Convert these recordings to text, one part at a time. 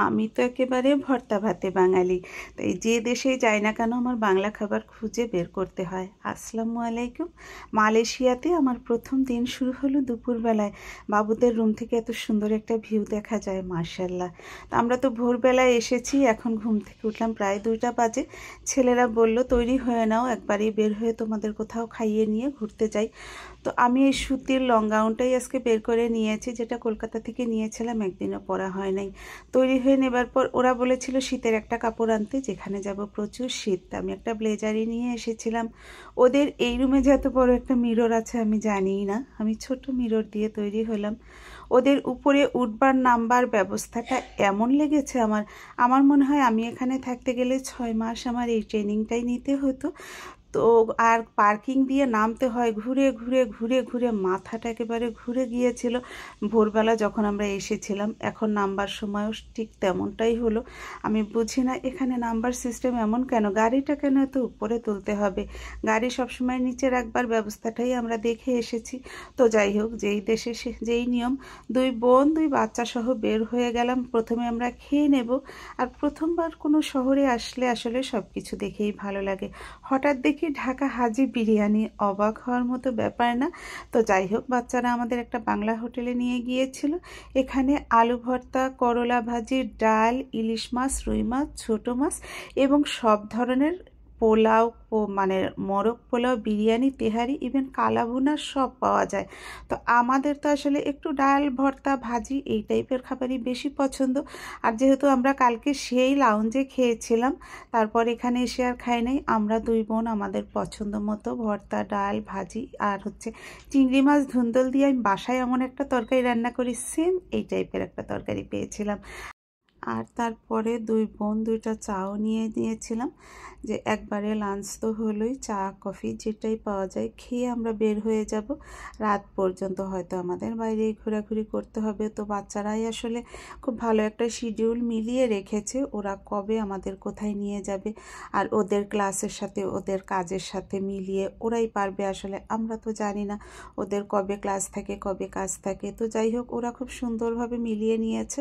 আমি তো একেবারে ভর্তা ভাতে বাঙালি, তাই যে দেশেই যাই না কেন আমার বাংলা খাবার খুঁজে বের করতে হয়। আসসালামু আলাইকুম। মালয়েশিয়াতে আমার প্রথম দিন শুরু হলো দুপুরবেলায়। বাবুদের রুম থেকে এত সুন্দর একটা ভিউ দেখা যায়, মার্শাল্লাহ। তো আমরা তো ভোরবেলায় এসেছি, এখন ঘুম থেকে উঠলাম প্রায় 2টা বাজে। ছেলেরা বলল তৈরি হয়ে নাও, একবারই বের হয়ে তোমাদের কোথাও খাইয়ে নিয়ে ঘুরতে যাই। তো আমি এই সুতির লং গাউনটাই আজকে বের করে নিয়েছি, যেটা কলকাতা থেকে নিয়েছিলাম, একদিনও পরা হয় নাই। তৈরি হয়ে নেবার পর ওরা বলেছিল শীতের একটা কাপড় আনতে, যেখানে যাব প্রচুর শীত। আমি একটা ব্লেজারই নিয়ে এসেছিলাম। ওদের এই রুমে যে এত বড় একটা মিরর আছে আমি জানিই না, আমি ছোট মিরর দিয়ে তৈরি হলাম। ওদের উপরে উঠবার নামবার ব্যবস্থাটা এমন লেগেছে আমার, আমার মনে হয় আমি এখানে থাকতে গেলে 6 মাস আমার এই ট্রেনিংটাই নিতে হতো। তো আর পার্কিং দিয়ে নামতে হয় ঘুরে ঘুরে ঘুরে ঘুরে, মাথাটা একেবারে ঘুরে গিয়েছিল ভোরবেলা যখন আমরা এসেছিলাম। এখন নামবার সময়ও ঠিক তেমনটাই হলো। আমি বুঝি না এখানে নাম্বার সিস্টেম এমন কেন, গাড়িটা কেন এত উপরে তুলতে হবে, গাড়ি সবসময় নিচে রাখবার ব্যবস্থাটাই আমরা দেখে এসেছি। তো যাই হোক, যেই দেশে যেই নিয়ম, 2 বোন 2 বাচ্চা সহ বের হয়ে গেলাম। প্রথমে আমরা খেয়ে নেব, আর প্রথমবার কোনো শহরে আসলে আসলে সব কিছু দেখেই ভালো লাগে। হঠাৎ দেখি ঢাকা হাজি বিরিয়ানি, অবাক হওয়ার মতো ব্যাপার না? তো যাই হোক, বাচ্চারা আমাদের একটা বাংলা হোটেলে নিয়ে গিয়েছিল। এখানে আলু ভর্তা, করলা ভাজি, ডাল, ইলিশ মাছ, রুই মাছ, ছোট মাছ এবং সব ধরনের পোলাও, মানে মোরগ পোলাও, বিরিয়ানি, তেহারি, ইভেন কালাভুনা সব পাওয়া যায়। তো আমাদের তো আসলে একটু ডাল ভর্তা ভাজি এই টাইপের খাবারই বেশি পছন্দ। আর যেহেতু আমরা কালকে সেই লাউঞ্জে খেয়েছিলাম, তারপর এখানে এসে আর খাই নাই। আমরা 2 বোন আমাদের পছন্দ মতো ভর্তা, ডাল, ভাজি আর চিংড়ি মাছ ধুন্দল দিয়ে আমি বাসায় এমন একটা তরকারি রান্না করি, সেম এই টাইপের একটা তরকারি পেয়েছিলাম। আর তারপরে 2 বোন 2টা চাও নিয়ে নিয়েছিলাম, যে একবারে লাঞ্চ তো হলোই, চা কফি যেটাই পাওয়া যায় খেয়ে আমরা বের হয়ে যাব। রাত পর্যন্ত হয়তো আমাদের বাইরে ঘোরাঘুরি করতে হবে। তো বাচ্চারাই আসলে খুব ভালো একটা শিডিউল মিলিয়ে রেখেছে, ওরা কবে আমাদের কোথায় নিয়ে যাবে, আর ওদের ক্লাসের সাথে ওদের কাজের সাথে মিলিয়ে ওরাই পারবে। আসলে আমরা তো জানি না ওদের কবে ক্লাস থাকে কবে কাজ থাকে। তো যাই হোক, ওরা খুব সুন্দরভাবে মিলিয়ে নিয়েছে।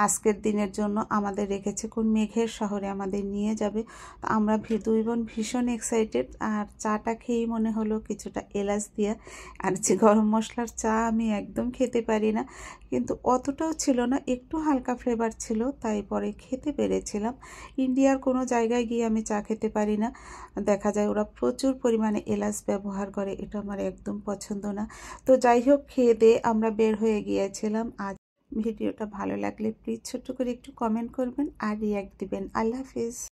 আজকের দিনের জন্য আমাদের রেখেছে কোন মেঘের শহরে আমাদের নিয়ে যাবে। তো আমরা 2 বোন ভীষণ এক্সাইটেড। আর চাটা খেয়েই মনে হলো কিছুটা এলাচ দিয়া, আর যে গরম মশলার চা আমি একদম খেতে পারি না, কিন্তু অতটাও ছিল না, একটু হালকা ফ্লেভার ছিল, তাই পরে খেতে পেরেছিলাম। ইন্ডিয়ার কোনো জায়গায় গিয়ে আমি চা খেতে পারি না, দেখা যায় ওরা প্রচুর পরিমাণে এলাচ ব্যবহার করে, এটা আমার একদম পছন্দ না। তো যাই হোক, খেয়ে দিয়ে আমরা বের হয়ে গিয়েছিলাম। আজ ভিডিওটা ভালো লাগলে প্লিজ ছোট্ট করে একটু কমেন্ট করবেন আর রিয়্যাক্ট দিবেন। আল্লাহ হাফিজ।